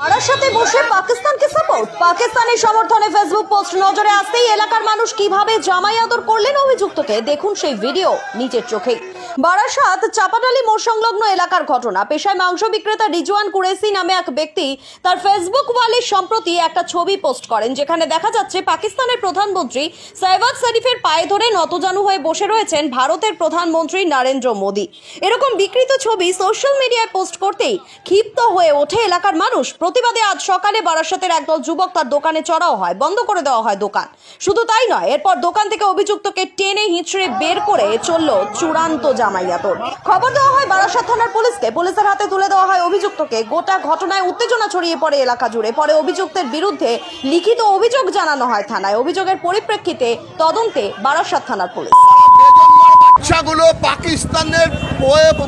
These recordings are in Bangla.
বারাসাতে বসে পাকিস্তানকে সাপোর্ট, পাকিস্তানের সমর্থনে ফেসবুক পোস্ট নজরে আসতেই এলাকার মানুষ কিভাবে জামাই আদর করলেন অভিযুক্তকে, দেখুন সেই ভিডিও নিজের চোখে। বারাসাত চাপাডালি মোড় সংলগ্ন এলাকার ঘটনা। পেশায় মাংস বিক্রেতা রিজওয়ান কুরেশি নামে এক ব্যক্তি তার ফেসবুক ওয়ালে সম্প্রতি একটা ছবি পোস্ট করেন, যেখানে দেখা যাচ্ছে পাকিস্তানের প্রধানমন্ত্রী শাহবাজ শরীফের পায়ে ধরে নতজানু হয়ে বসে রয়েছেন ভারতের প্রধানমন্ত্রী নরেন্দ্র মোদী। এরকম বিকৃত ছবি সোশ্যাল মিডিয়ায় পোস্ট করতেই ক্ষিপ্ত হয়ে ওঠে এলাকার মানুষ। প্রতিবাদে আজ সকালে বারাসাতের একদল যুবক তার দোকানে চড়াও হয়, বন্ধ করে দেওয়া হয় দোকান। শুধু তাই নয়, এরপর দোকান থেকে অভিযুক্তকে টেনে হিঁচড়ে বের করে চলল চূড়ান্ত জামাই আদর। খবর দেওয়া হয় বারাসাত থানার পুলিশকে, পুলিশের হাতে তুলে দেওয়া হয় অভিযুক্তকে। গোটা ঘটনায় উত্তেজনা ছড়িয়ে পড়ে এলাকা জুড়ে। পরে অভিযুক্তের বিরুদ্ধে লিখিত অভিযোগ জানানো হয় থানায়। অভিযোগের পরিপ্রেক্ষিতে তদন্তে বারাসাত থানার পুলিশ। বাচ্চাগুলো পাকিস্তানের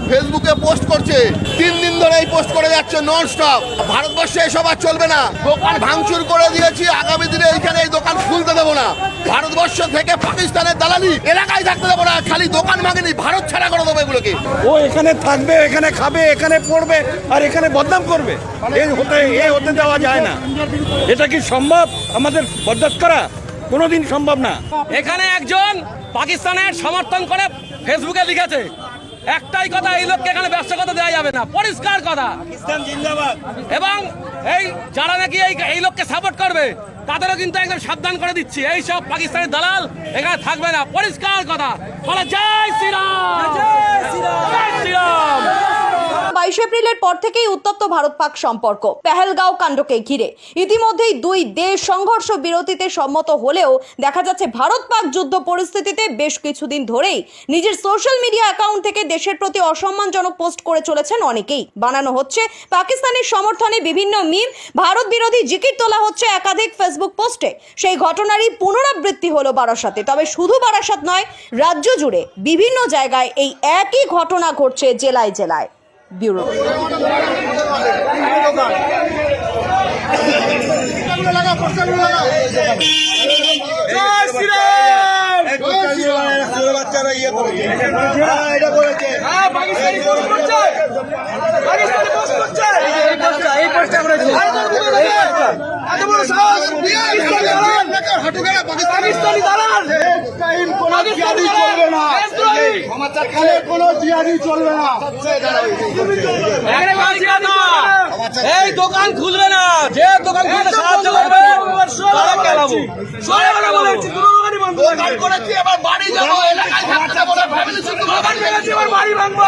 ফেসবুকে পোস্ট করছে, 3 দিন ধরে এই পোস্ট করে যাচ্ছে নন স্টপ। ভারতবর্ষে এসব আর চলবে না। দোকান ভাঙচুর করে দিয়েছি, আগামী দিনে এইখানে এই দোকান খুলতে দেবো না। ভারতবর্ষ থেকে পাকিস্তানের দালালি এলাকায় থাকতে দেবো না। খালি দোকান ভাঙেনি, ভারত ছাড়া করে দেবো এগুলোকে। ও এখানে থাকবে, এখানে খাবে, এখানে পড়বে আর এখানে বদনাম করবে, এই হতে দেওয়া যায় না। এটা কি সম্ভব আমাদের বরদাস্ত করা? কোনোদিন সম্ভব না। এখানে একজন পাকিস্তানের সমর্থন করে ফেসবুকে লিখেছে, একটাই কথা, এই লোককে এখানে ব্যবসা করতে দেওয়া যাবে না, পরিষ্কার কথা। পাকিস্তান জিন্দাবাদ। এবং এই যারা নাকি এই লোককে সাপোর্ট করবে তাদেরও কিন্তু একদম সাবধান করে দিচ্ছি, এই সব পাকিস্তানের দালাল এখানে থাকবে না, পরিষ্কার কথা। ফলে জয় শ্রীরাম, জয় শ্রীরাম। 22 এপ্রিলের পর থেকেই উত্তপ্ত ভারত পাক সম্পর্ক। পেহেলগাঁও কাণ্ডকে ঘিরে ইতিমধ্যেই দুই দেশ সংঘর্ষ বিরতিতে সম্মত হলেও দেখা যাচ্ছে ভারত পাক যুদ্ধ পরিস্থিতিতে বেশ কিছুদিন ধরেই নিজের সোশ্যাল মিডিয়া অ্যাকাউন্ট থেকে দেশের প্রতি অসম্মানজনক পোস্ট করে চলেছেন অনেকেই। বানানো হচ্ছে পাকিস্তানের সমর্থনে বিভিন্ন মিম, ভারত বিরোধী জিকির তোলা হচ্ছে একাধিক ফেসবুক পোস্টে। সেই ঘটনারই পুনরাবৃত্তি হলো বারাসাতে। তবে শুধু বারাসাত নয়, রাজ্য জুড়ে বিভিন্ন জায়গায় এই একই ঘটনা ঘটছে জেলায় জেলায়। ব্যুরো বাচ্চারা ইয়ে করেছে, এই দোকান খুলবে না, যে দোকান খুলতে সাহায্য করবে তারা খেলাবো। দোকান করেছি, আবার বাড়ি যাবো, এলাকায় থাকতে যাবো না, ফ্যামিলি শুধু বাড়ি ভাঙবো।